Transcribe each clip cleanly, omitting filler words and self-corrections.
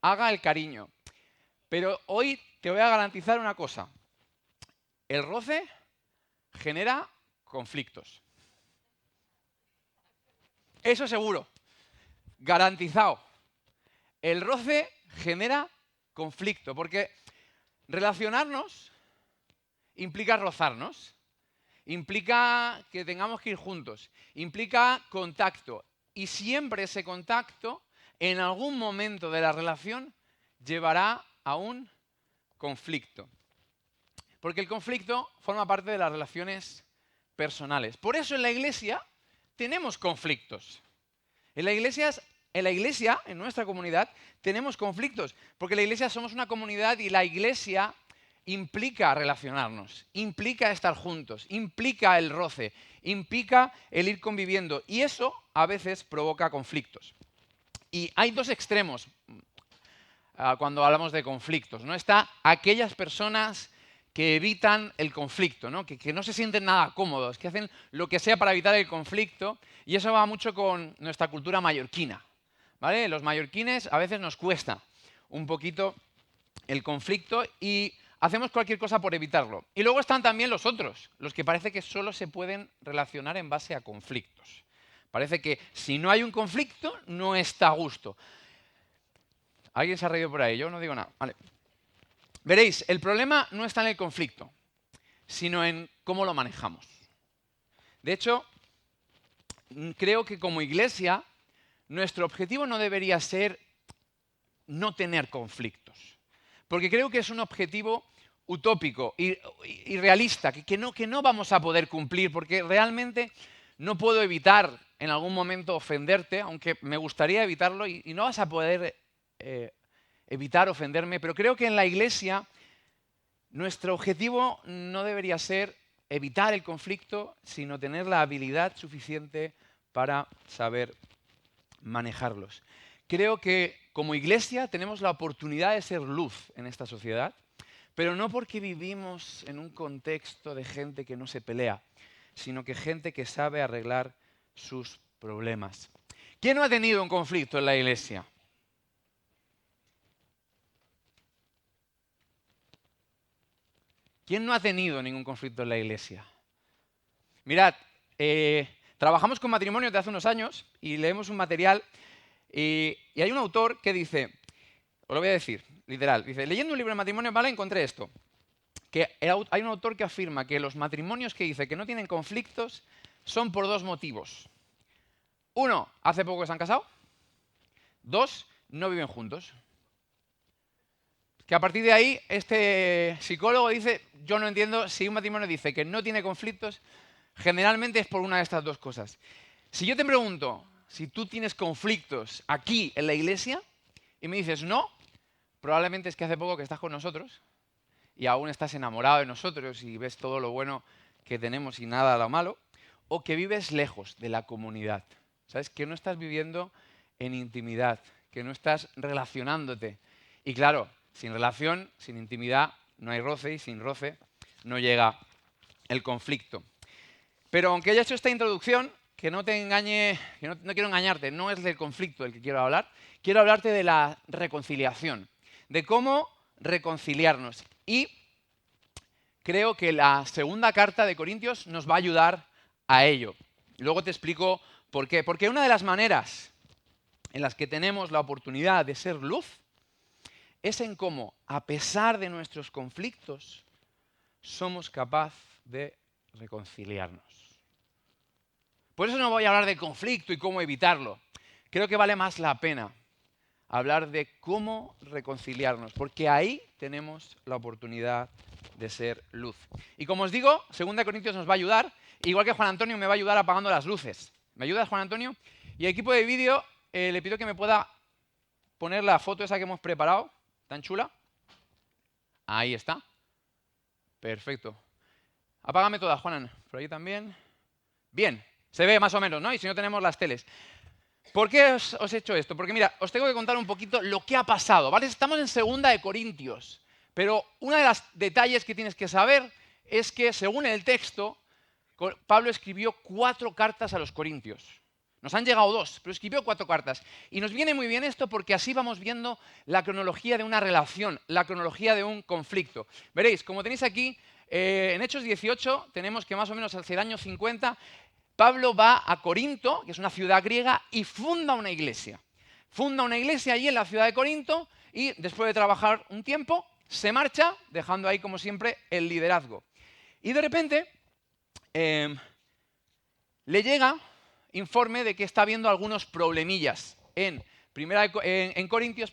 haga el cariño. Pero hoy te voy a garantizar una cosa. El roce genera conflictos. Eso seguro. Garantizado. El roce genera conflicto, porque relacionarnos implica rozarnos, implica que tengamos que ir juntos, implica contacto. Y siempre ese contacto, en algún momento de la relación, llevará a un conflicto. Porque el conflicto forma parte de las relaciones personales. Por eso en la iglesia tenemos conflictos. En la iglesia, en nuestra comunidad, tenemos conflictos. Porque la iglesia somos una comunidad y la iglesia implica relacionarnos, implica estar juntos, implica el roce, implica el ir conviviendo. Y eso a veces provoca conflictos. Y hay dos extremos cuando hablamos de conflictos, ¿no? Está aquellas personas que evitan el conflicto, ¿no? Que no se sienten nada cómodos, que hacen lo que sea para evitar el conflicto, y eso va mucho con nuestra cultura mallorquina, ¿vale? Los mallorquines a veces nos cuesta un poquito el conflicto y hacemos cualquier cosa por evitarlo. Y luego están también los otros, los que parece que solo se pueden relacionar en base a conflictos. Parece que si no hay un conflicto, no está a gusto. ¿Alguien se ha reído por ahí? Yo no digo nada. Vale. Veréis, el problema no está en el conflicto, sino en cómo lo manejamos. De hecho, creo que como iglesia, nuestro objetivo no debería ser no tener conflictos. Porque creo que es un objetivo utópico, irrealista, que no vamos a poder cumplir, porque realmente no puedo evitar en algún momento ofenderte, aunque me gustaría evitarlo, y no vas a poder evitar ofenderme, pero creo que en la iglesia nuestro objetivo no debería ser evitar el conflicto, sino tener la habilidad suficiente para saber manejarlos. Creo que como iglesia tenemos la oportunidad de ser luz en esta sociedad, pero no porque vivimos en un contexto de gente que no se pelea, sino que gente que sabe arreglar sus problemas. ¿Quién no ha tenido un conflicto en la iglesia? ¿Quién no ha tenido ningún conflicto en la iglesia? Mirad, trabajamos con matrimonios de hace unos años y leemos un material y hay un autor que dice, os lo voy a decir, literal, dice, leyendo un libro de matrimonio, ¿vale? Encontré esto, que hay un autor que afirma que los matrimonios que dice que no tienen conflictos son por dos motivos. Uno, hace poco que se han casado. Dos, no viven juntos. Que a partir de ahí, este psicólogo dice, yo no entiendo, si un matrimonio dice que no tiene conflictos, generalmente es por una de estas dos cosas. Si yo te pregunto si tú tienes conflictos aquí en la iglesia y me dices no, probablemente es que hace poco que estás con nosotros y aún estás enamorado de nosotros y ves todo lo bueno que tenemos y nada lo malo, o que vives lejos de la comunidad. ¿Sabes? Que no estás viviendo en intimidad, que no estás relacionándote. Y claro, sin relación, sin intimidad, no hay roce y sin roce no llega el conflicto. Pero aunque haya hecho esta introducción, que no te engañe, que no quiero engañarte, no es del conflicto del que quiero hablar, quiero hablarte de la reconciliación, de cómo reconciliarnos. Y creo que la segunda carta de Corintios nos va a ayudar a ello. Luego te explico por qué. Porque una de las maneras en las que tenemos la oportunidad de ser luz es en cómo, a pesar de nuestros conflictos, somos capaces de reconciliarnos. Por eso no voy a hablar de conflicto y cómo evitarlo. Creo que vale más la pena hablar de cómo reconciliarnos, porque ahí tenemos la oportunidad de ser luz. Y como os digo, 2 Corintios nos va a ayudar, igual que Juan Antonio me va a ayudar apagando las luces. ¿Me ayudas, Juan Antonio? Y el equipo de vídeo le pido que me pueda poner la foto esa que hemos preparado, tan chula. Ahí está. Perfecto. Apágame todas, Juanan. Por ahí también. Bien, se ve más o menos, ¿no? Y si no tenemos las teles. ¿Por qué os he hecho esto? Porque mira, os tengo que contar un poquito lo que ha pasado, ¿vale? Estamos en 2 Corintios, pero uno de los detalles que tienes que saber es que, según el texto, Pablo escribió 4 cartas a los corintios. Nos han llegado 2, pero escribió 4 cartas. Y nos viene muy bien esto porque así vamos viendo la cronología de una relación, la cronología de un conflicto. Veréis, como tenéis aquí, en Hechos 18 tenemos que más o menos hacia el año 50, Pablo va a Corinto, que es una ciudad griega, y funda una iglesia. Funda una iglesia allí en la ciudad de Corinto y después de trabajar un tiempo, se marcha, dejando ahí, como siempre, el liderazgo. Y de repente le llega informe de que está habiendo algunos problemillas en Corintios,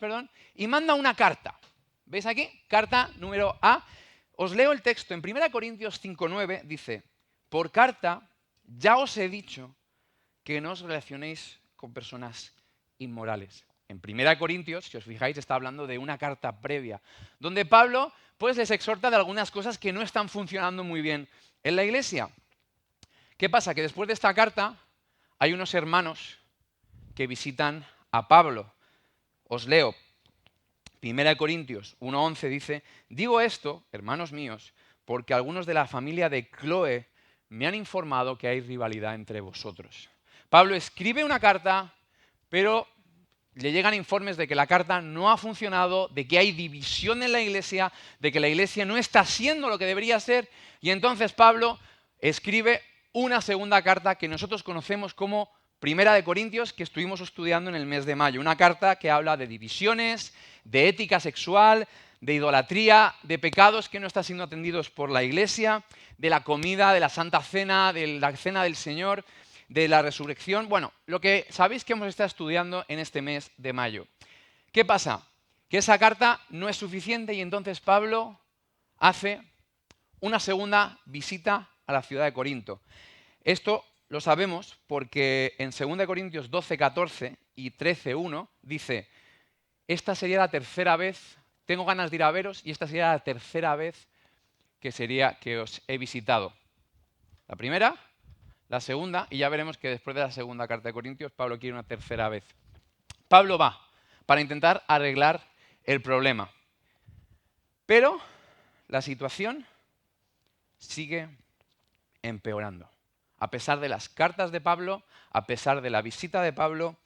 y manda una carta. ¿Veis aquí? Carta número A. Os leo el texto. En 1 Corintios 5:9 dice: por carta ya os he dicho que no os relacionéis con personas inmorales. En 1 Corintios, si os fijáis, está hablando de una carta previa, donde Pablo pues les exhorta de algunas cosas que no están funcionando muy bien en la iglesia. ¿Qué pasa? Que después de esta carta hay unos hermanos que visitan a Pablo. Os leo. 1 Corintios 1:11 dice: digo esto, hermanos míos, porque algunos de la familia de Cloé me han informado que hay rivalidad entre vosotros. Pablo escribe una carta, pero le llegan informes de que la carta no ha funcionado, de que hay división en la iglesia, de que la iglesia no está siendo lo que debería ser, y entonces Pablo escribe una segunda carta que nosotros conocemos como 1 Corintios, que estuvimos estudiando en el mes de mayo. Una carta que habla de divisiones, de ética sexual, de idolatría, de pecados que no están siendo atendidos por la iglesia, de la comida, de la Santa Cena, de la Cena del Señor, de la resurrección. Bueno, lo que sabéis que hemos estado estudiando en este mes de mayo. ¿Qué pasa? Que esa carta no es suficiente y entonces Pablo hace una segunda visita a la ciudad de Corinto. Esto lo sabemos porque en 2 Corintios 12:14 y 13:1 dice: esta sería la tercera vez, tengo ganas de ir a veros y esta sería la tercera vez que os he visitado. La primera, la segunda, y ya veremos que después de la segunda carta de Corintios, Pablo quiere una tercera vez. Pablo va para intentar arreglar el problema. Pero la situación sigue empeorando. A pesar de las cartas de Pablo, a pesar de la visita de Pablo,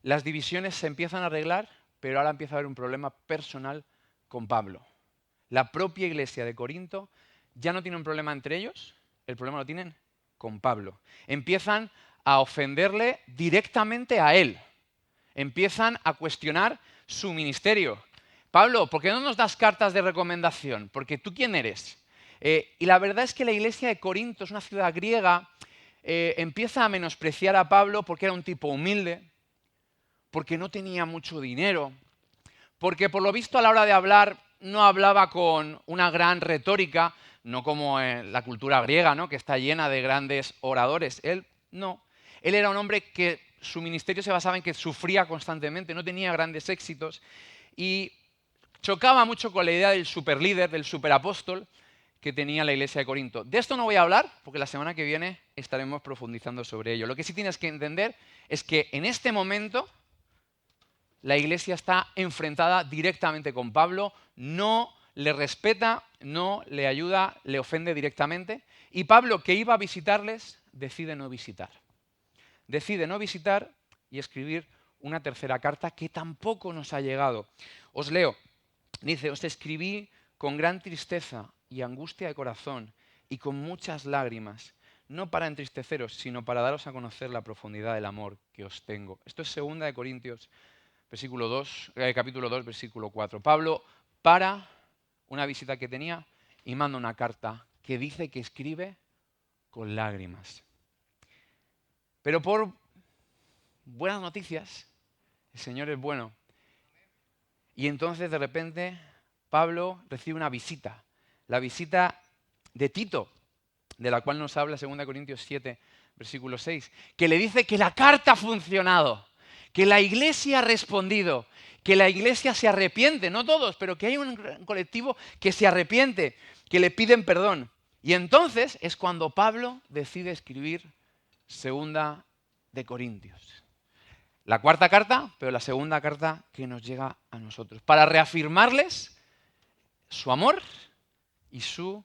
las divisiones se empiezan a arreglar, pero ahora empieza a haber un problema personal con Pablo. La propia iglesia de Corinto ya no tiene un problema entre ellos, el problema lo tienen con Pablo. Empiezan a ofenderle directamente a él. Empiezan a cuestionar su ministerio. Pablo, ¿por qué no nos das cartas de recomendación? Porque tú, ¿quién eres? Y la verdad es que la iglesia de Corinto es una ciudad griega, empieza a menospreciar a Pablo porque era un tipo humilde, porque no tenía mucho dinero, porque por lo visto a la hora de hablar no hablaba con una gran retórica, no como en la cultura griega, ¿no?, que está llena de grandes oradores. Él no. Él era un hombre que su ministerio se basaba en que sufría constantemente, no tenía grandes éxitos y chocaba mucho con la idea del superlíder, del superapóstol que tenía la iglesia de Corinto. De esto no voy a hablar porque la semana que viene estaremos profundizando sobre ello. Lo que sí tienes que entender es que en este momento la iglesia está enfrentada directamente con Pablo, no le respeta, no le ayuda, le ofende directamente. Y Pablo, que iba a visitarles, decide no visitar. Decide no visitar y escribir una tercera carta que tampoco nos ha llegado. Os leo. Dice: os escribí con gran tristeza y angustia de corazón y con muchas lágrimas, no para entristeceros, sino para daros a conocer la profundidad del amor que os tengo. Esto es 2 Corintios capítulo 2, versículo 4. Pablo para una visita que tenía y manda una carta que dice que escribe con lágrimas. Pero por buenas noticias, el Señor es bueno. Y entonces de repente Pablo recibe una visita, la visita de Tito, de la cual nos habla 2 Corintios 7, versículo 6, que le dice que la carta ha funcionado, que la iglesia ha respondido, que la iglesia se arrepiente, no todos, pero que hay un colectivo que se arrepiente, que le piden perdón. Y entonces es cuando Pablo decide escribir 2 Corintios. La cuarta carta, pero la segunda carta que nos llega a nosotros, para reafirmarles su amor y su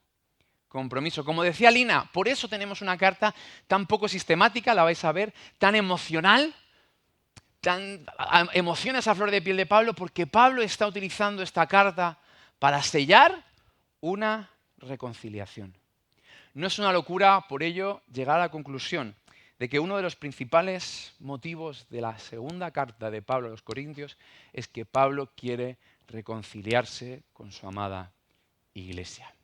compromiso. Como decía Lina, por eso tenemos una carta tan poco sistemática, la vais a ver, tan emocional, emociones a flor de piel de Pablo, porque Pablo está utilizando esta carta para sellar una reconciliación. No es una locura, por ello, llegar a la conclusión de que uno de los principales motivos de la segunda carta de Pablo a los Corintios es que Pablo quiere reconciliarse con su amada iglesia.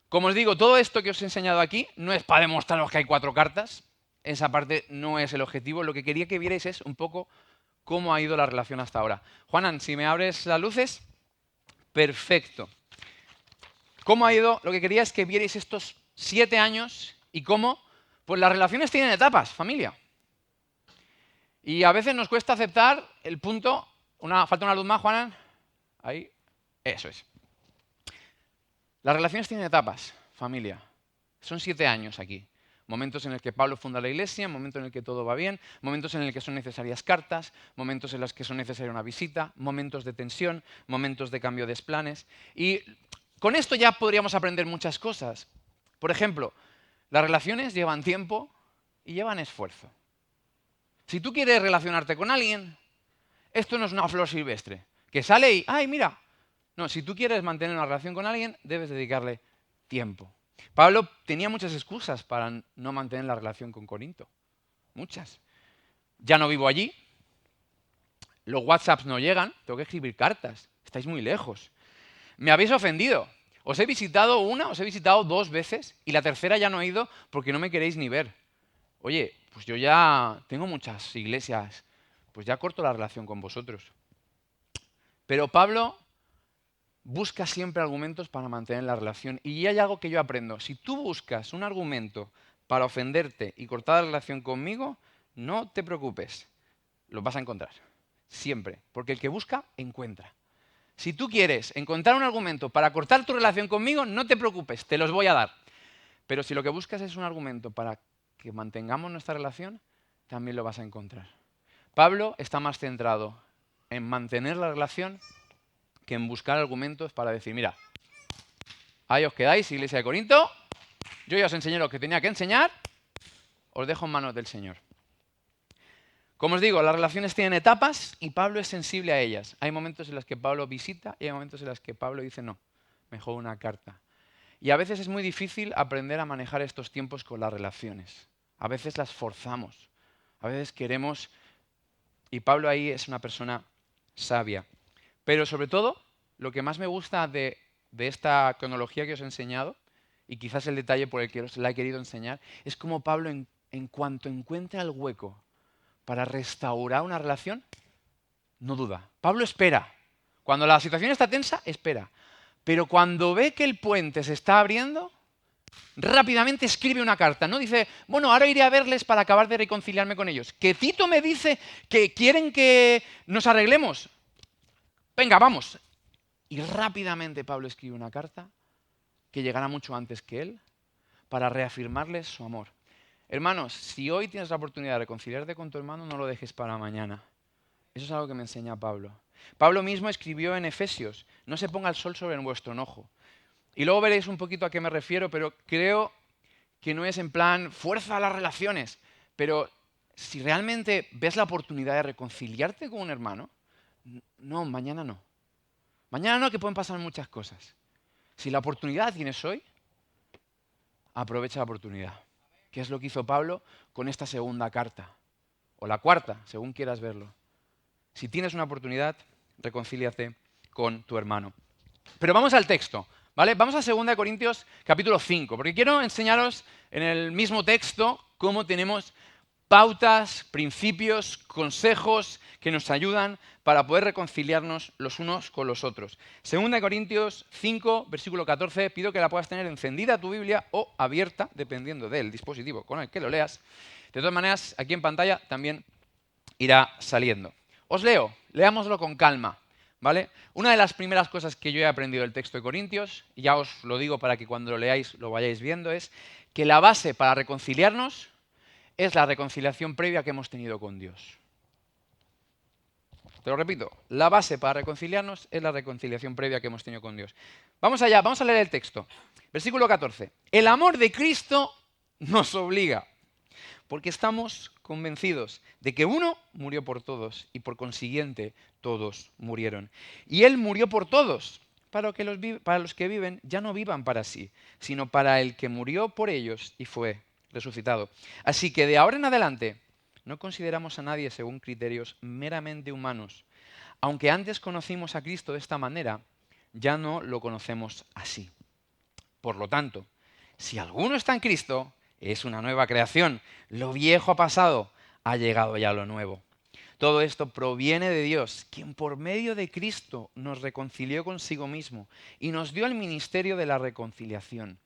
Como os digo, todo esto que os he enseñado aquí no es para demostraros que hay 4 cartas. Esa parte no es el objetivo. Lo que quería que vierais es un poco cómo ha ido la relación hasta ahora. Juanan, si me abres las luces. Perfecto. ¿Cómo ha ido? Lo que quería es que vierais estos 7 años y cómo pues las relaciones tienen etapas, familia. Y a veces nos cuesta aceptar el punto. Falta una luz más, Juanan. Ahí. Eso es. Las relaciones tienen etapas, familia. Son 7 años aquí. Momentos en los que Pablo funda la iglesia, momentos en el que todo va bien, momentos en el que son necesarias cartas, momentos en los que son necesaria una visita, momentos de tensión, momentos de cambio de planes. Y con esto ya podríamos aprender muchas cosas. Por ejemplo, las relaciones llevan tiempo y llevan esfuerzo. Si tú quieres relacionarte con alguien, esto no es una flor silvestre, que sale y ¡ay, mira! No, si tú quieres mantener una relación con alguien, debes dedicarle tiempo. Pablo tenía muchas excusas para no mantener la relación con Corinto. Muchas. Ya no vivo allí. Los WhatsApps no llegan. Tengo que escribir cartas. Estáis muy lejos. Me habéis ofendido. Os he visitado os he visitado 2 veces y la tercera ya no he ido porque no me queréis ni ver. Oye, pues yo ya tengo muchas iglesias. Pues ya corto la relación con vosotros. Pero Pablo busca siempre argumentos para mantener la relación. Y hay algo que yo aprendo. Si tú buscas un argumento para ofenderte y cortar la relación conmigo, no te preocupes. Lo vas a encontrar. Siempre. Porque el que busca, encuentra. Si tú quieres encontrar un argumento para cortar tu relación conmigo, no te preocupes, te los voy a dar. Pero si lo que buscas es un argumento para que mantengamos nuestra relación, también lo vas a encontrar. Pablo está más centrado en mantener la relación que en buscar argumentos para decir, mira, ahí os quedáis, iglesia de Corinto, yo ya os enseñé lo que tenía que enseñar, os dejo en manos del Señor. Como os digo, las relaciones tienen etapas y Pablo es sensible a ellas. Hay momentos en los que Pablo visita y hay momentos en los que Pablo dice, no, mejor una carta. Y a veces es muy difícil aprender a manejar estos tiempos con las relaciones. A veces las forzamos, a veces queremos, y Pablo ahí es una persona sabia. Pero sobre todo, lo que más me gusta de esta cronología que os he enseñado, y quizás el detalle por el que os la he querido enseñar, es cómo Pablo en cuanto encuentra el hueco para restaurar una relación, no duda. Pablo espera. Cuando la situación está tensa, espera. Pero cuando ve que el puente se está abriendo, rápidamente escribe una carta. No dice, bueno, ahora iré a verles para acabar de reconciliarme con ellos. Que Tito me dice que quieren que nos arreglemos. Venga, vamos. Y rápidamente Pablo escribe una carta que llegará mucho antes que él para reafirmarles su amor. Hermanos, si hoy tienes la oportunidad de reconciliarte con tu hermano, no lo dejes para mañana. Eso es algo que me enseña Pablo. Pablo mismo escribió en Efesios, no se ponga el sol sobre vuestro enojo. Y luego veréis un poquito a qué me refiero, pero creo que no es en plan fuerza a las relaciones. Pero si realmente ves la oportunidad de reconciliarte con un hermano, no, mañana no. Mañana no, que pueden pasar muchas cosas. Si la oportunidad la tienes hoy, aprovecha la oportunidad. ¿Qué es lo que hizo Pablo con esta segunda carta? O la cuarta, según quieras verlo. Si tienes una oportunidad, reconcíliate con tu hermano. Pero vamos al texto, ¿vale? Vamos a 2 Corintios capítulo 5, porque quiero enseñaros en el mismo texto cómo tenemos pautas, principios, consejos que nos ayudan para poder reconciliarnos los unos con los otros. 2 Corintios 5, versículo 14, pido que la puedas tener encendida tu Biblia o abierta, dependiendo del dispositivo con el que lo leas. De todas maneras, aquí en pantalla también irá saliendo. Os leo, leámoslo con calma, ¿vale? Una de las primeras cosas que yo he aprendido del texto de Corintios, y ya os lo digo para que cuando lo leáis lo vayáis viendo, es que la base para reconciliarnos es la reconciliación previa que hemos tenido con Dios. te lo repito, la base para reconciliarnos es la reconciliación previa que hemos tenido con Dios. Vamos allá, vamos a leer el texto. Versículo 14. El amor de Cristo nos obliga, porque estamos convencidos de que uno murió por todos y por consiguiente todos murieron. Y Él murió por todos, para los que viven ya no vivan para sí, sino para el que murió por ellos y fue resucitado. Así que de ahora en adelante no consideramos a nadie según criterios meramente humanos. Aunque antes conocimos a Cristo de esta manera, ya no lo conocemos así. Por lo tanto, si alguno está en Cristo, es una nueva creación. Lo viejo ha pasado, ha llegado ya lo nuevo. Todo esto proviene de Dios, quien por medio de Cristo nos reconcilió consigo mismo y nos dio el ministerio de la reconciliación.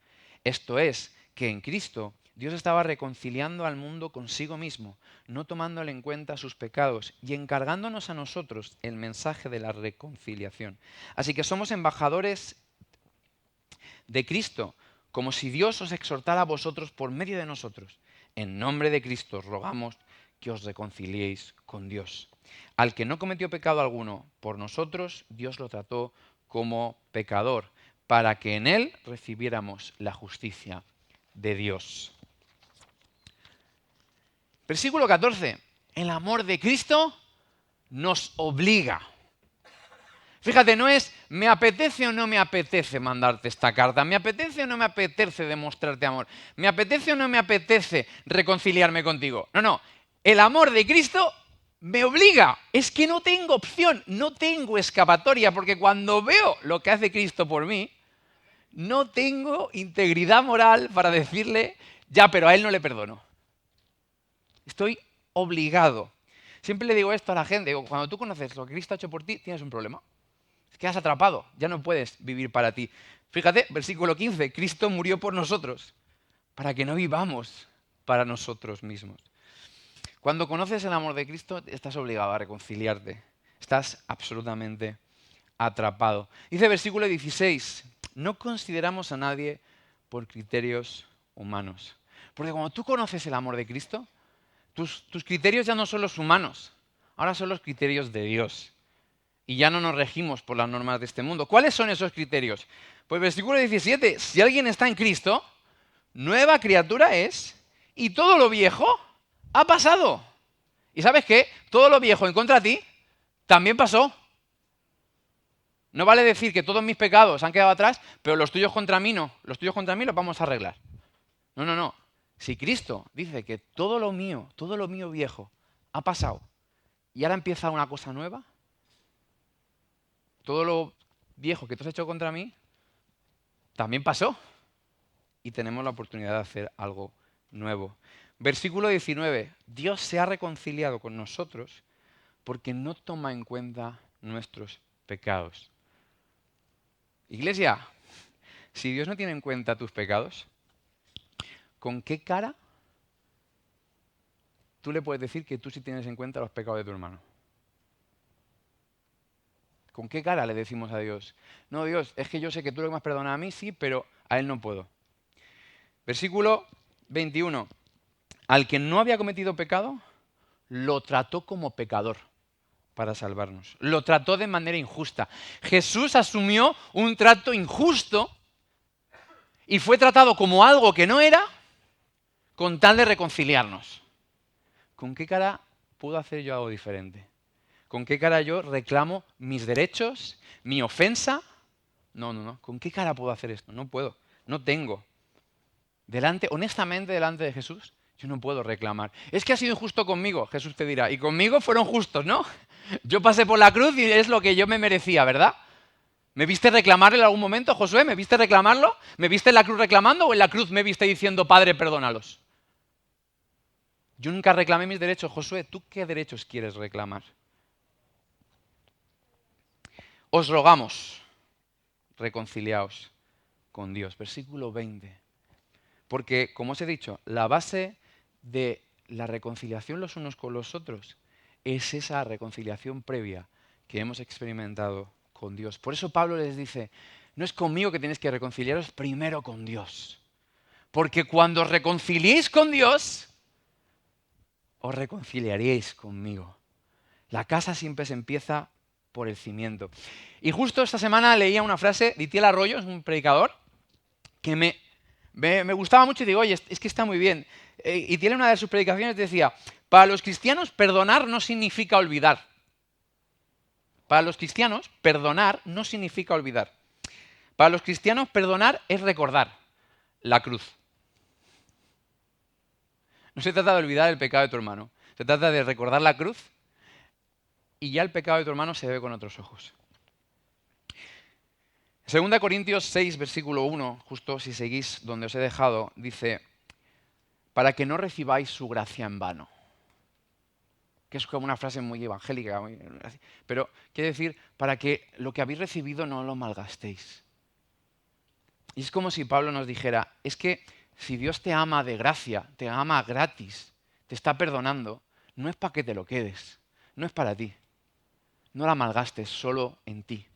Esto es, que en Cristo Dios estaba reconciliando al mundo consigo mismo, no tomándole en cuenta sus pecados y encargándonos a nosotros el mensaje de la reconciliación. Así que somos embajadores de Cristo, como si Dios os exhortara a vosotros por medio de nosotros. En nombre de Cristo os rogamos que os reconciliéis con Dios. Al que no cometió pecado alguno por nosotros, Dios lo trató como pecador, para que en él recibiéramos la justicia de Dios. Versículo 14. El amor de Cristo nos obliga. Fíjate, no es me apetece o no me apetece mandarte esta carta, me apetece o no me apetece demostrarte amor, me apetece o no me apetece reconciliarme contigo. No, no, el amor de Cristo me obliga, es que no tengo opción, no tengo escapatoria, porque cuando veo lo que hace Cristo por mí, no tengo integridad moral para decirle, ya, pero a él no le perdono. Estoy obligado. Siempre le digo esto a la gente, digo, cuando tú conoces lo que Cristo ha hecho por ti, tienes un problema. Quedas atrapado, ya no puedes vivir para ti. Fíjate, versículo 15, Cristo murió por nosotros, para que no vivamos para nosotros mismos. Cuando conoces el amor de Cristo, estás obligado a reconciliarte. Estás absolutamente atrapado. Dice versículo 16, no consideramos a nadie por criterios humanos. Porque cuando tú conoces el amor de Cristo, tus criterios ya no son los humanos, ahora son los criterios de Dios. Y ya no nos regimos por las normas de este mundo. ¿Cuáles son esos criterios? Pues versículo 17, si alguien está en Cristo, nueva criatura es, y todo lo viejo ha pasado. ¿Y sabes qué? Todo lo viejo en contra de ti también pasó. No vale decir que todos mis pecados han quedado atrás, pero los tuyos contra mí no. Los tuyos contra mí los vamos a arreglar. No, no, no. Si Cristo dice que todo lo mío viejo ha pasado y ahora empieza una cosa nueva, todo lo viejo que tú has hecho contra mí también pasó. Y tenemos la oportunidad de hacer algo nuevo. Versículo 19. Dios se ha reconciliado con nosotros porque no toma en cuenta nuestros pecados. Iglesia, si Dios no tiene en cuenta tus pecados, ¿con qué cara tú le puedes decir que tú sí tienes en cuenta los pecados de tu hermano? ¿Con qué cara le decimos a Dios? No, Dios, es que yo sé que tú lo que me has perdonado a mí, sí, pero a él no puedo. Versículo 21. Al que no había cometido pecado, lo trató como pecador para salvarnos. Lo trató de manera injusta. Jesús asumió un trato injusto y fue tratado como algo que no era con tal de reconciliarnos. ¿Con qué cara puedo hacer yo algo diferente? ¿Con qué cara yo reclamo mis derechos, mi ofensa? No, no, no. ¿Con qué cara puedo hacer esto? No puedo. No tengo. Honestamente, delante de Jesús, yo no puedo reclamar. Es que ha sido injusto conmigo, Jesús te dirá. Y conmigo fueron justos, ¿no? Yo pasé por la cruz y es lo que yo me merecía, ¿verdad? ¿Me viste reclamarle en algún momento, Josué? ¿Me viste reclamarlo? ¿Me viste en la cruz reclamando o en la cruz me viste diciendo, Padre, perdónalos? Yo nunca reclamé mis derechos. Josué, ¿tú qué derechos quieres reclamar? Os rogamos, reconciliaos con Dios. Versículo 20. Porque, como os he dicho, la base de la reconciliación los unos con los otros es esa reconciliación previa que hemos experimentado con Dios. Por eso Pablo les dice, no es conmigo que tenéis que reconciliaros, primero con Dios. Porque cuando os reconciliéis con Dios, os reconciliaríais conmigo. La casa siempre se empieza por el cimiento. Y justo esta semana leía una frase de Itiel Arroyo, es un predicador, que me gustaba mucho y digo, oye, es que está muy bien. Itiel en una de sus predicaciones decía, para los cristianos perdonar no significa olvidar. Para los cristianos perdonar no significa olvidar. Para los cristianos perdonar es recordar la cruz. No se trata de olvidar el pecado de tu hermano, se trata de recordar la cruz y ya el pecado de tu hermano se ve con otros ojos. 2 Corintios 6, versículo 1, justo si seguís donde os he dejado, dice, para que no recibáis su gracia en vano. Que es como una frase muy evangélica, pero quiere decir, para que lo que habéis recibido no lo malgastéis. Y es como si Pablo nos dijera, es que si Dios te ama de gracia, te ama gratis, te está perdonando, no es para que te lo quedes, no es para ti. No la malgastes solo en ti.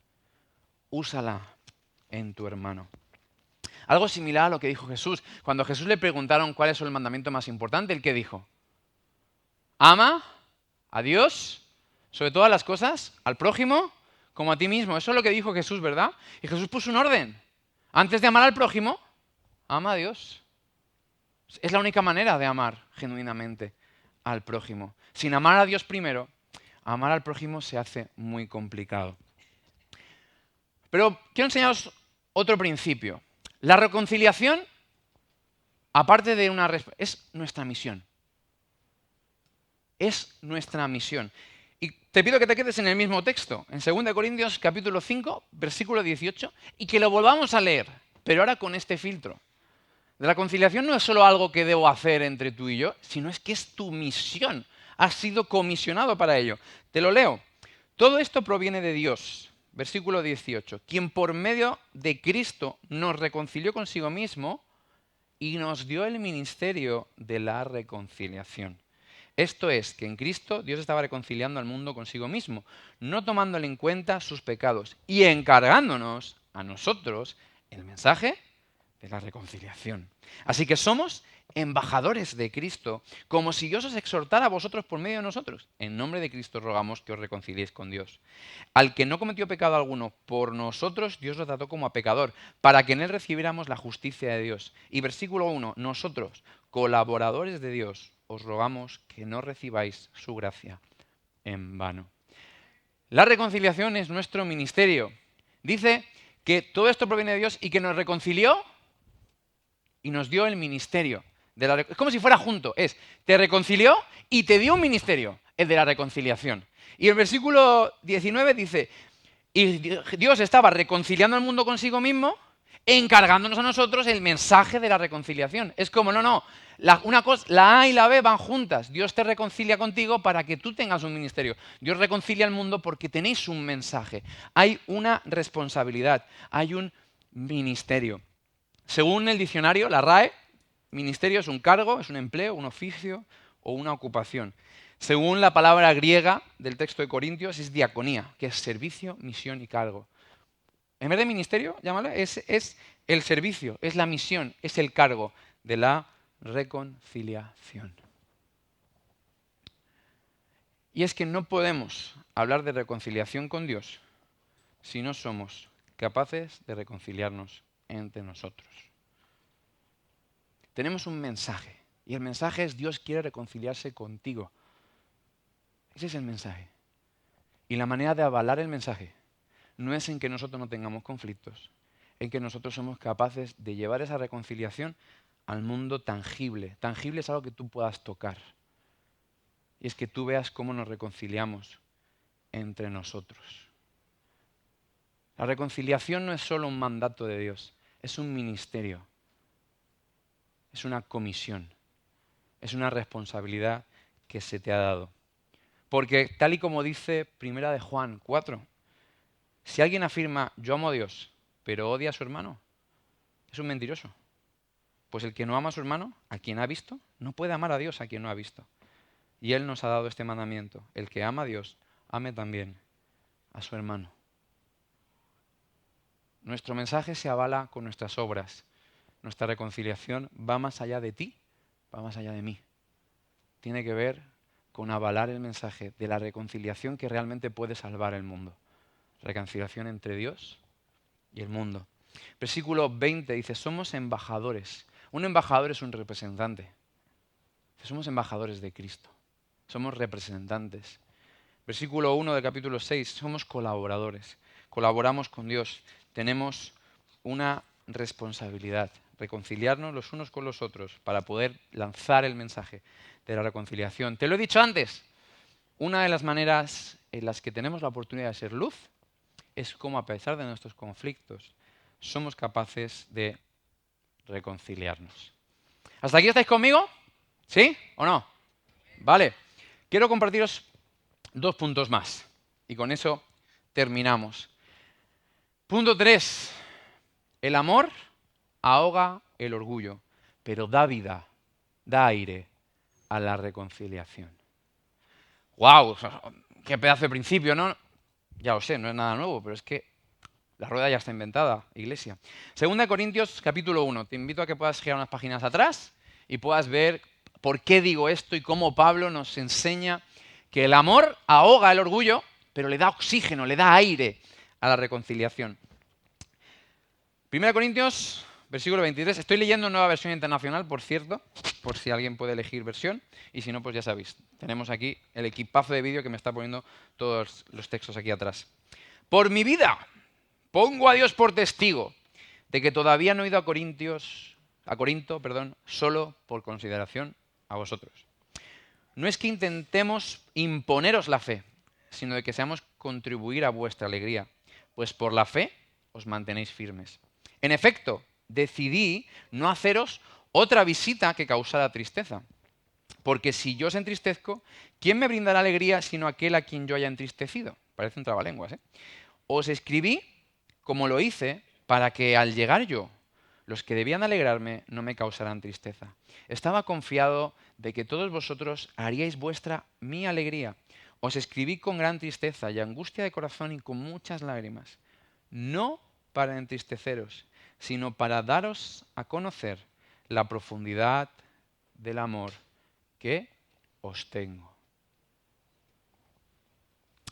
Úsala en tu hermano. Algo similar a lo que dijo Jesús. Cuando a Jesús le preguntaron cuál es el mandamiento más importante, ¿el qué dijo? Ama a Dios sobre todas las cosas, al prójimo como a ti mismo. Eso es lo que dijo Jesús, ¿verdad? Y Jesús puso un orden. Antes de amar al prójimo, ama a Dios. Es la única manera de amar genuinamente al prójimo. Sin amar a Dios primero, amar al prójimo se hace muy complicado. Pero quiero enseñaros otro principio. La reconciliación, aparte de es nuestra misión. Es nuestra misión. Y te pido que te quedes en el mismo texto, en 2 Corintios capítulo 5, versículo 18, y que lo volvamos a leer, pero ahora con este filtro. La reconciliación no es solo algo que debo hacer entre tú y yo, sino es que es tu misión. Has sido comisionado para ello. Te lo leo. Todo esto proviene de Dios. Versículo 18. Quien por medio de Cristo nos reconcilió consigo mismo y nos dio el ministerio de la reconciliación. Esto es, que en Cristo Dios estaba reconciliando al mundo consigo mismo, no tomándole en cuenta sus pecados y encargándonos a nosotros el mensaje de la reconciliación. Así que somos embajadores de Cristo, como si Dios os exhortara a vosotros por medio de nosotros. En nombre de Cristo rogamos que os reconciliéis con Dios. Al que no cometió pecado alguno, por nosotros Dios lo trató como a pecador, para que en él recibiéramos la justicia de Dios. Y versículo 1, nosotros, colaboradores de Dios, os rogamos que no recibáis su gracia en vano. La reconciliación es nuestro ministerio. Dice que todo esto proviene de Dios y que nos reconcilió y nos dio el ministerio. Es como si fuera junto. Te reconcilió y te dio un ministerio, el de la reconciliación. Y el versículo 19 dice, y Dios estaba reconciliando al mundo consigo mismo, encargándonos a nosotros el mensaje de la reconciliación. Es como, la A y la B van juntas. Dios te reconcilia contigo para que tú tengas un ministerio. Dios reconcilia al mundo porque tenéis un mensaje. Hay una responsabilidad, hay un ministerio. Según el diccionario, la RAE, ministerio es un cargo, es un empleo, un oficio o una ocupación. Según la palabra griega del texto de Corintios, es diaconía, que es servicio, misión y cargo. En vez de ministerio, llámale, es el servicio, es la misión, es el cargo de la reconciliación. Y es que no podemos hablar de reconciliación con Dios si no somos capaces de reconciliarnos entre nosotros. Tenemos un mensaje, y el mensaje es Dios quiere reconciliarse contigo. Ese es el mensaje. Y la manera de avalar el mensaje no es en que nosotros no tengamos conflictos, en que nosotros somos capaces de llevar esa reconciliación al mundo tangible. Tangible es algo que tú puedas tocar. Y es que tú veas cómo nos reconciliamos entre nosotros. La reconciliación no es solo un mandato de Dios, es un ministerio, es una comisión, es una responsabilidad que se te ha dado. Porque tal y como dice 1 de Juan 4, si alguien afirma yo amo a Dios, pero odia a su hermano, es un mentiroso. Pues el que no ama a su hermano, a quien ha visto, no puede amar a Dios a quien no ha visto. Y Él nos ha dado este mandamiento. El que ama a Dios, ame también a su hermano. Nuestro mensaje se avala con nuestras obras. Nuestra reconciliación va más allá de ti, va más allá de mí. Tiene que ver con avalar el mensaje de la reconciliación que realmente puede salvar el mundo. Reconciliación entre Dios y el mundo. Versículo 20 dice, somos embajadores. Un embajador es un representante. Somos embajadores de Cristo. Somos representantes. Versículo 1 del capítulo 6, somos colaboradores. Colaboramos con Dios. Tenemos una responsabilidad, reconciliarnos los unos con los otros para poder lanzar el mensaje de la reconciliación. Te lo he dicho antes, una de las maneras en las que tenemos la oportunidad de ser luz es cómo a pesar de nuestros conflictos somos capaces de reconciliarnos. ¿Hasta aquí estáis conmigo? ¿Sí o no? Vale. Quiero compartiros 2 puntos más y con eso terminamos. Punto 3. El amor ahoga el orgullo, pero da vida, da aire a la reconciliación. ¡Guau! ¡Qué pedazo de principio!, ¿no? Ya lo sé, no es nada nuevo, pero es que la rueda ya está inventada, iglesia. 2 Corintios capítulo 1. Te invito a que puedas girar unas páginas atrás y puedas ver por qué digo esto y cómo Pablo nos enseña que el amor ahoga el orgullo, pero le da oxígeno, le da aire a la reconciliación. 1 Corintios, versículo 23. Estoy leyendo Nueva Versión Internacional, por cierto, por si alguien puede elegir versión. Y si no, pues ya sabéis, tenemos aquí el equipazo de vídeo que me está poniendo todos los textos aquí atrás. Por mi vida, pongo a Dios por testigo de que todavía no he ido a Corinto, solo por consideración a vosotros. No es que intentemos imponeros la fe, sino de que seamos contribuir a vuestra alegría, pues por la fe os mantenéis firmes. En efecto, decidí no haceros otra visita que causara tristeza, porque si yo os entristezco, ¿quién me brindará alegría sino aquel a quien yo haya entristecido? Parece un trabalenguas, ¿eh? Os escribí, como lo hice, para que al llegar yo, los que debían alegrarme no me causaran tristeza. Estaba confiado de que todos vosotros haríais vuestra mi alegría. Os escribí con gran tristeza y angustia de corazón y con muchas lágrimas. No para entristeceros, sino para daros a conocer la profundidad del amor que os tengo.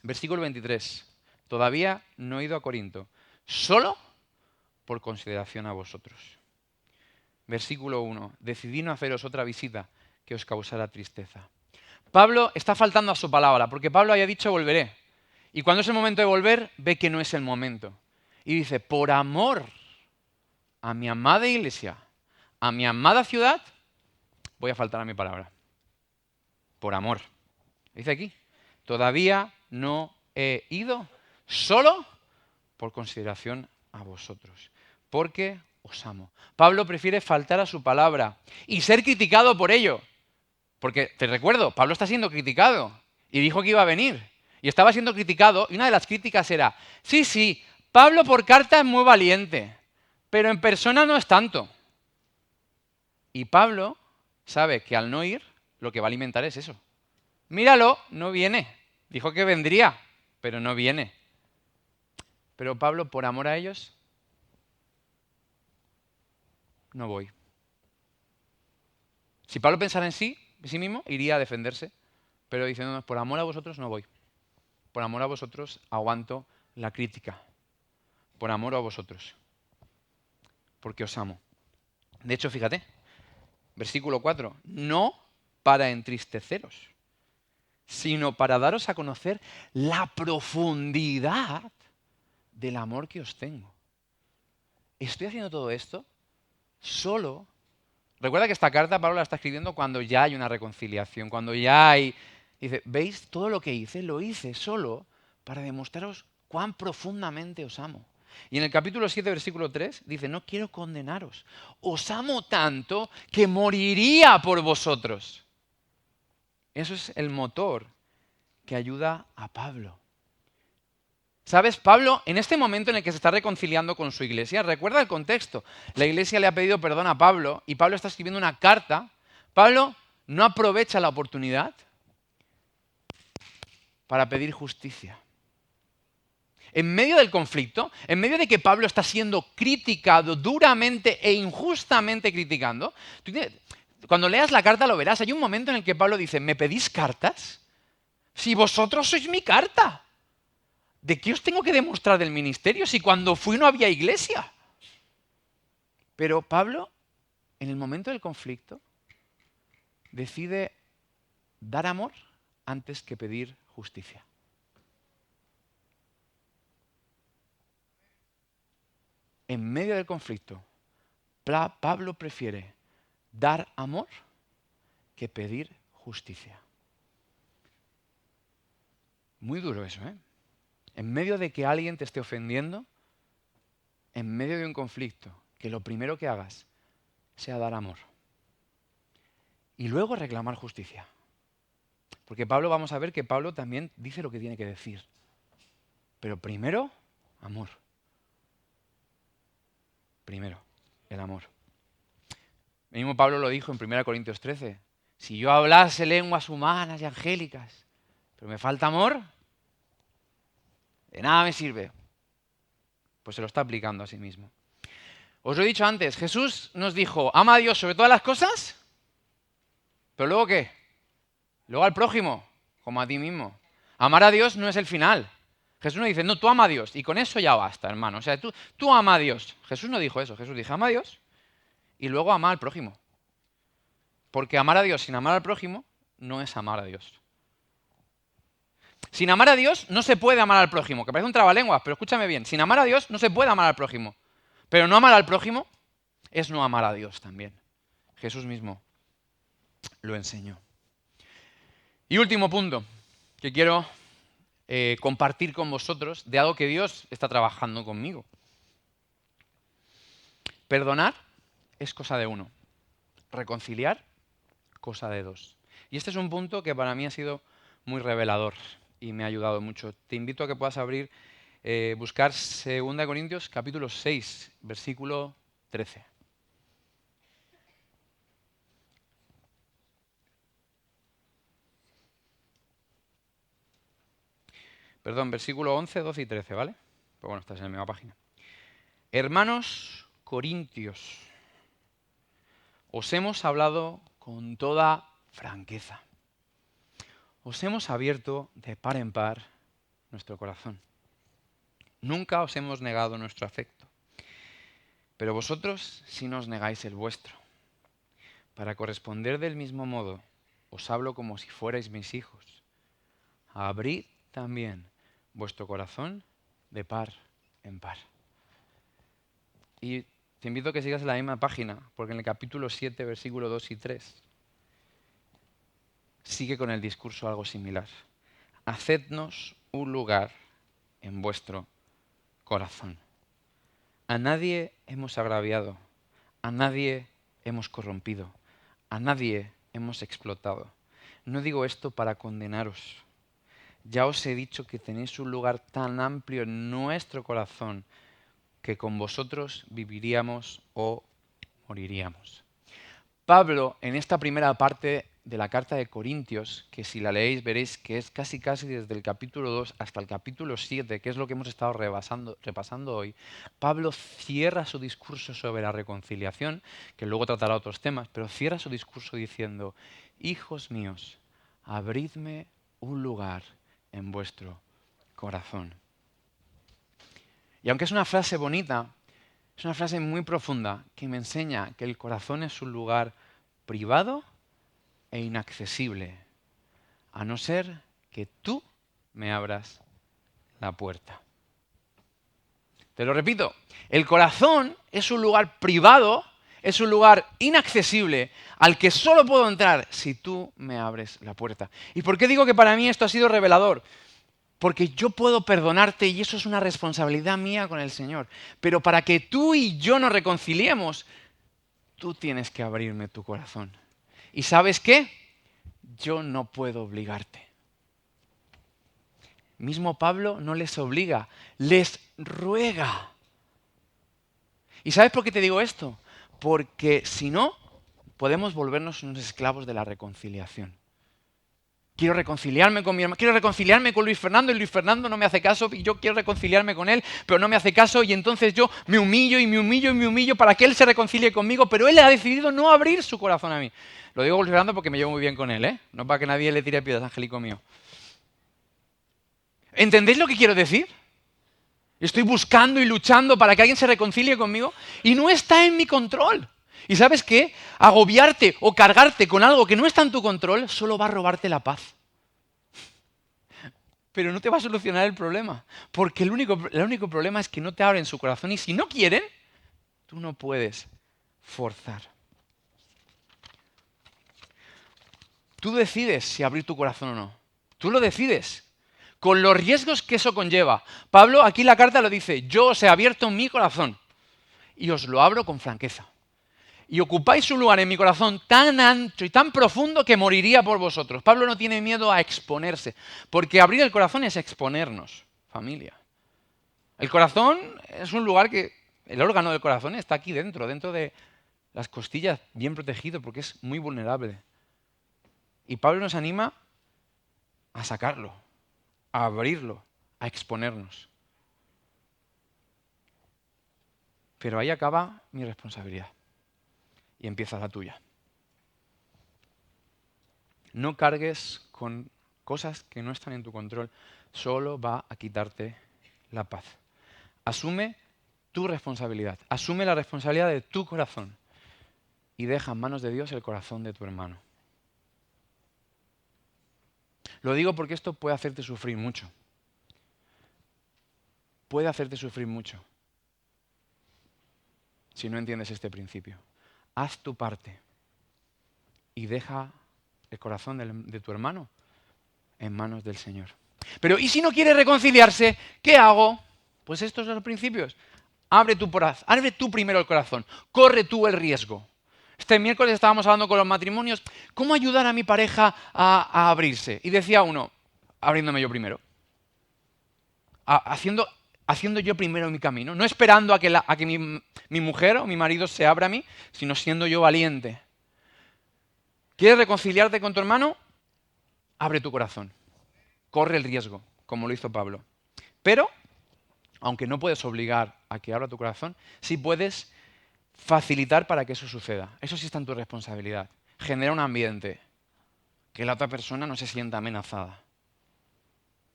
Versículo 23. Todavía no he ido a Corinto, solo por consideración a vosotros. Versículo 1. Decidí no haceros otra visita que os causara tristeza. Pablo está faltando a su palabra, porque Pablo había dicho volveré. Y cuando es el momento de volver, ve que no es el momento. Y dice, por amor a mi amada iglesia, a mi amada ciudad, voy a faltar a mi palabra. Por amor. Dice aquí, todavía no he ido, solo por consideración a vosotros, porque os amo. Pablo prefiere faltar a su palabra y ser criticado por ello. Porque, te recuerdo, Pablo está siendo criticado y dijo que iba a venir. Y estaba siendo criticado y una de las críticas era, sí, Pablo por carta es muy valiente, pero en persona no es tanto. Y Pablo sabe que al no ir, lo que va a alimentar es eso. Míralo, no viene. Dijo que vendría, pero no viene. Pero Pablo, por amor a ellos, no voy. Si Pablo pensara en sí mismo, iría a defenderse, pero diciendo, por amor a vosotros no voy. Por amor a vosotros aguanto la crítica. Por amor a vosotros. Porque os amo. De hecho, fíjate, versículo 4, no para entristeceros, sino para daros a conocer la profundidad del amor que os tengo. Estoy haciendo todo esto solo. Recuerda que esta carta Pablo la está escribiendo cuando ya hay una reconciliación, cuando ya hay... Dice, ¿veis? Todo lo que hice, lo hice solo para demostraros cuán profundamente os amo. Y en el capítulo 7, versículo 3, dice, no quiero condenaros. Os amo tanto que moriría por vosotros. Eso es el motor que ayuda a Pablo. ¿Sabes? Pablo, en este momento en el que se está reconciliando con su iglesia, recuerda el contexto. La iglesia le ha pedido perdón a Pablo y Pablo está escribiendo una carta. Pablo no aprovecha la oportunidad para pedir justicia. En medio del conflicto, en medio de que Pablo está siendo criticado duramente e injustamente criticando, Cuando leas la carta lo verás. Hay un momento en el que Pablo dice, ¿me pedís cartas? Si vosotros sois mi carta. ¿De qué os tengo que demostrar del ministerio si cuando fui no había iglesia? Pero Pablo, en el momento del conflicto, decide dar amor antes que pedir justicia. En medio del conflicto, Pablo prefiere dar amor que pedir justicia. Muy duro eso, ¿eh? En medio de que alguien te esté ofendiendo, en medio de un conflicto, que lo primero que hagas sea dar amor. Y luego reclamar justicia. Porque Pablo, vamos a ver que Pablo también dice lo que tiene que decir. Pero primero, amor. Primero, el amor. El mismo Pablo lo dijo en 1 Corintios 13. Si yo hablase lenguas humanas y angélicas, pero me falta amor, de nada me sirve. Pues se lo está aplicando a sí mismo. Os lo he dicho antes, Jesús nos dijo, ama a Dios sobre todas las cosas, pero luego ¿qué? Luego al prójimo, como a ti mismo. Amar a Dios no es el final. Jesús no dice, no, tú ama a Dios, y con eso ya basta, hermano. O sea, tú ama a Dios. Jesús no dijo eso, Jesús dijo, ama a Dios, y luego ama al prójimo. Porque amar a Dios sin amar al prójimo no es amar a Dios. Sin amar a Dios no se puede amar al prójimo, que parece un trabalenguas, pero escúchame bien. Sin amar a Dios no se puede amar al prójimo. Pero no amar al prójimo es no amar a Dios también. Jesús mismo lo enseñó. Y último punto que quiero compartir con vosotros de algo que Dios está trabajando conmigo. Perdonar es cosa de uno. Reconciliar, cosa de dos. Y este es un punto que para mí ha sido muy revelador y me ha ayudado mucho. Te invito a que puedas buscar 2 Corintios capítulo 6, versículo 13. Perdón, versículo 11, 12 y 13, ¿vale? Pues bueno, estás en la misma página. Hermanos corintios, os hemos hablado con toda franqueza. Os hemos abierto de par en par nuestro corazón. Nunca os hemos negado nuestro afecto. Pero vosotros sí nos negáis el vuestro. Para corresponder del mismo modo, os hablo como si fuerais mis hijos. Abrid también vuestro corazón de par en par. Y te invito a que sigas en la misma página, porque en el capítulo 7, versículo 2 y 3, sigue con el discurso algo similar. Hacednos un lugar en vuestro corazón. A nadie hemos agraviado, a nadie hemos corrompido, a nadie hemos explotado. No digo esto para condenaros. Ya os he dicho que tenéis un lugar tan amplio en nuestro corazón que con vosotros viviríamos o moriríamos. Pablo, en esta primera parte de la carta de Corintios, que si la leéis veréis que es casi desde el capítulo 2 hasta el capítulo 7, que es lo que hemos estado repasando hoy, Pablo cierra su discurso sobre la reconciliación, que luego tratará otros temas, pero cierra su discurso diciendo, hijos míos, abridme un lugar en vuestro corazón. Y aunque es una frase bonita, es una frase muy profunda que me enseña que el corazón es un lugar privado e inaccesible, a no ser que tú me abras la puerta. Te lo repito, el corazón es un lugar privado, es un lugar inaccesible al que solo puedo entrar si tú me abres la puerta. ¿Y por qué digo que para mí esto ha sido revelador? Porque yo puedo perdonarte y eso es una responsabilidad mía con el Señor. Pero para que tú y yo nos reconciliemos, tú tienes que abrirme tu corazón. ¿Y sabes qué? Yo no puedo obligarte. Mismo Pablo no les obliga, les ruega. ¿Y sabes por qué te digo esto? Porque si no, podemos volvernos unos esclavos de la reconciliación. Quiero reconciliarme con mi hermano, quiero reconciliarme con Luis Fernando y Luis Fernando no me hace caso y yo quiero reconciliarme con él, pero no me hace caso y entonces yo me humillo y me humillo y me humillo para que él se reconcilie conmigo, pero él ha decidido no abrir su corazón a mí. Lo digo con Luis Fernando porque me llevo muy bien con él, ¿eh? No para que nadie le tire piedras, angelico mío. ¿Entendéis lo que quiero decir? Estoy buscando y luchando para que alguien se reconcilie conmigo y no está en mi control. ¿Y sabes qué? Agobiarte o cargarte con algo que no está en tu control solo va a robarte la paz. Pero no te va a solucionar el problema. Porque el único problema es que no te abren su corazón y si no quieren, tú no puedes forzar. Tú decides si abrir tu corazón o no. Tú lo decides. Con los riesgos que eso conlleva. Pablo aquí la carta lo dice, yo os he abierto mi corazón y os lo abro con franqueza. Y ocupáis un lugar en mi corazón tan ancho y tan profundo que moriría por vosotros. Pablo no tiene miedo a exponerse, porque abrir el corazón es exponernos, familia. El corazón es un lugar que, el órgano del corazón está aquí dentro de las costillas, bien protegido, porque es muy vulnerable. Y Pablo nos anima a sacarlo, a abrirlo, a exponernos. Pero ahí acaba mi responsabilidad y empieza la tuya. No cargues con cosas que no están en tu control, solo va a quitarte la paz. Asume tu responsabilidad, asume la responsabilidad de tu corazón y deja en manos de Dios el corazón de tu hermano. Lo digo porque esto puede hacerte sufrir mucho. Puede hacerte sufrir mucho si no entiendes este principio. Haz tu parte y deja el corazón de tu hermano en manos del Señor. Pero ¿y si no quiere reconciliarse? ¿Qué hago? Pues estos son los principios. Abre tú primero el corazón. Corre tú el riesgo. Este miércoles estábamos hablando con los matrimonios. ¿Cómo ayudar a mi pareja a abrirse? Y decía uno, abriéndome yo primero. Haciendo yo primero mi camino. No esperando a que mi mujer o mi marido se abra a mí, sino siendo yo valiente. ¿Quieres reconciliarte con tu hermano? Abre tu corazón. Corre el riesgo, como lo hizo Pablo. Pero, aunque no puedes obligar a que abra tu corazón, sí puedes facilitar para que eso suceda. Eso sí está en tu responsabilidad. Genera un ambiente que la otra persona no se sienta amenazada.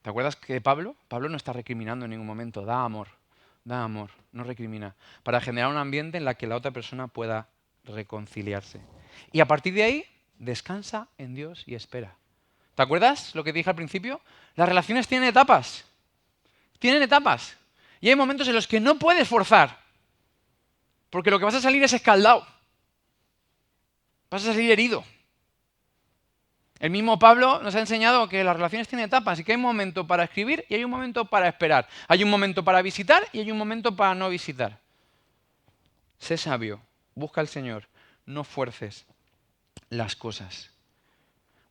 ¿Te acuerdas que Pablo no está recriminando en ningún momento, da amor, no recrimina, para generar un ambiente en el que la otra persona pueda reconciliarse. Y a partir de ahí, descansa en Dios y espera. ¿Te acuerdas lo que dije al principio? Las relaciones tienen etapas. Tienen etapas. Y hay momentos en los que no puedes forzar. Porque lo que vas a salir es escaldado. Vas a salir herido. El mismo Pablo nos ha enseñado que las relaciones tienen etapas y que hay un momento para escribir y hay un momento para esperar. Hay un momento para visitar y hay un momento para no visitar. Sé sabio, busca al Señor, no fuerces las cosas.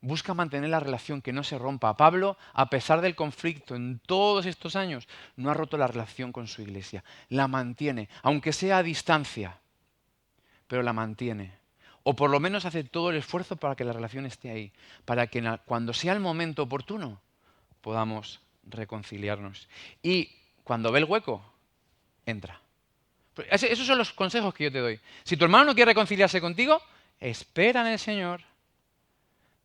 Busca mantener la relación, que no se rompa. Pablo, a pesar del conflicto en todos estos años, no ha roto la relación con su iglesia. La mantiene, aunque sea a distancia, pero la mantiene. O por lo menos hace todo el esfuerzo para que la relación esté ahí, para que cuando sea el momento oportuno podamos reconciliarnos. Y cuando ve el hueco, entra. Esos son los consejos que yo te doy. Si tu hermano no quiere reconciliarse contigo, espera en el Señor.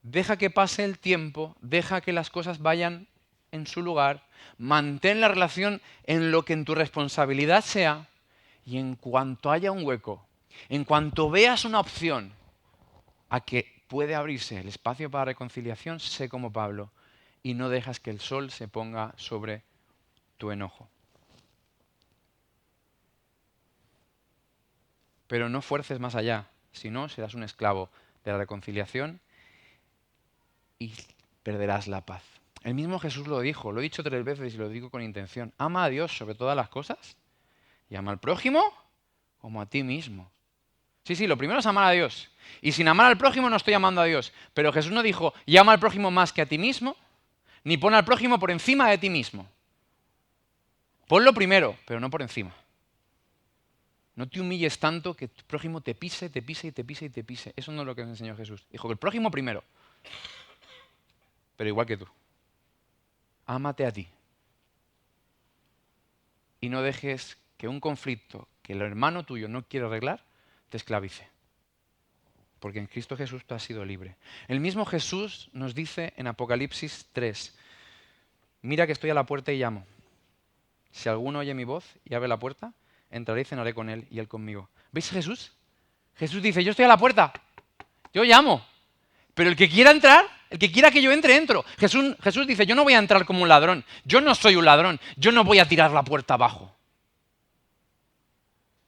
Deja que pase el tiempo, deja que las cosas vayan en su lugar, mantén la relación en lo que en tu responsabilidad sea y en cuanto haya un hueco, en cuanto veas una opción a que puede abrirse el espacio para reconciliación, sé como Pablo y no dejas que el sol se ponga sobre tu enojo. Pero no fuerces más allá, si no serás un esclavo de la reconciliación y perderás la paz. El mismo Jesús lo dijo, lo he dicho 3 veces y lo digo con intención. Ama a Dios sobre todas las cosas y ama al prójimo como a ti mismo. Sí, lo primero es amar a Dios. Y sin amar al prójimo no estoy amando a Dios. Pero Jesús no dijo, y ama al prójimo más que a ti mismo, ni pon al prójimo por encima de ti mismo. Ponlo primero, pero no por encima. No te humilles tanto que tu prójimo te pise, te pise y te pise y te pise. Eso no es lo que nos enseñó Jesús. Dijo que el prójimo primero. pero igual que tú. Ámate a ti. Y no dejes que un conflicto que el hermano tuyo no quiere arreglar te esclavice. Porque en Cristo Jesús tú has sido libre. El mismo Jesús nos dice en Apocalipsis 3, mira que estoy a la puerta y llamo. Si alguno oye mi voz y abre la puerta, entraré y cenaré con él y él conmigo. ¿Veis Jesús? Jesús dice, yo estoy a la puerta, yo llamo. Pero el que quiera entrar, el que quiera que yo entre, entro. Jesús dice, yo no voy a entrar como un ladrón. Yo no soy un ladrón. Yo no voy a tirar la puerta abajo.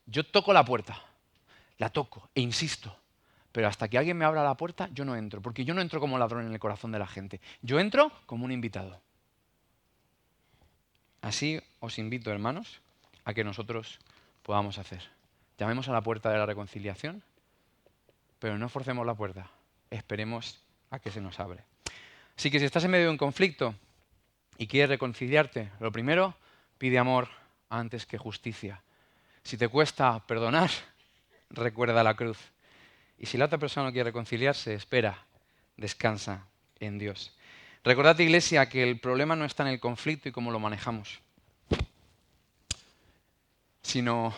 Yo toco la puerta, la toco e insisto. Pero hasta que alguien me abra la puerta, yo no entro. Porque yo no entro como ladrón en el corazón de la gente. Yo entro como un invitado. Así os invito, hermanos, a que nosotros podamos hacer. Llamemos a la puerta de la reconciliación, pero no forcemos la puerta. Esperemos a que se nos abre. Así que si estás en medio de un conflicto y quieres reconciliarte, lo primero, pide amor antes que justicia. Si te cuesta perdonar, recuerda la cruz. Y si la otra persona no quiere reconciliarse, espera, descansa en Dios. Recordad, iglesia, que el problema no está en el conflicto y cómo lo manejamos, sino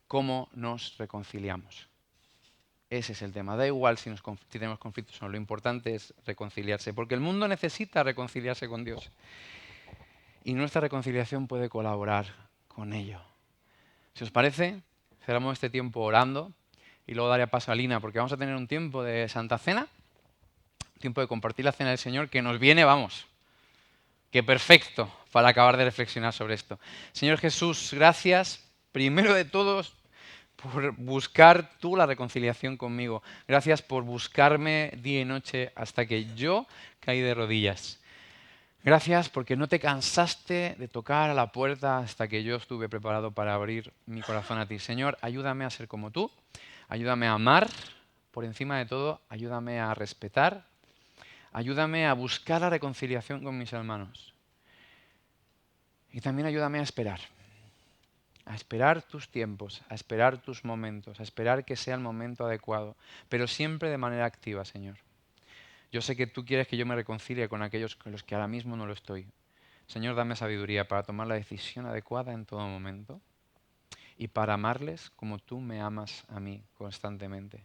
cómo nos reconciliamos. Ese es el tema. Da igual si tenemos conflictos o no, lo importante es reconciliarse, porque el mundo necesita reconciliarse con Dios. Y nuestra reconciliación puede colaborar con ello. Si os parece, cerramos este tiempo orando y luego daré paso a Lina, porque vamos a tener un tiempo de Santa Cena, un tiempo de compartir la cena del Señor que nos viene, vamos, que perfecto para acabar de reflexionar sobre esto. Señor Jesús, gracias, primero de todos, por buscar tú la reconciliación conmigo. Gracias por buscarme día y noche hasta que yo caí de rodillas. Gracias porque no te cansaste de tocar a la puerta hasta que yo estuve preparado para abrir mi corazón a ti. Señor, ayúdame a ser como tú, ayúdame a amar por encima de todo, ayúdame a respetar, ayúdame a buscar la reconciliación con mis hermanos. Y también ayúdame a esperar tus tiempos, a esperar tus momentos, a esperar que sea el momento adecuado, pero siempre de manera activa, Señor. Yo sé que tú quieres que yo me reconcilie con aquellos con los que ahora mismo no lo estoy. Señor, dame sabiduría para tomar la decisión adecuada en todo momento y para amarles como tú me amas a mí constantemente.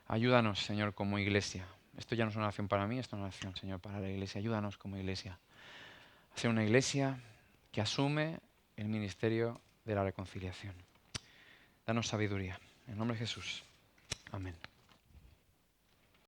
Ayúdanos, Señor, como iglesia. Esto ya no es una oración para mí, esto es una oración, Señor, para la iglesia. Ayúdanos como iglesia a ser una iglesia que asume el ministerio de la reconciliación. Danos sabiduría. En nombre de Jesús. Amén.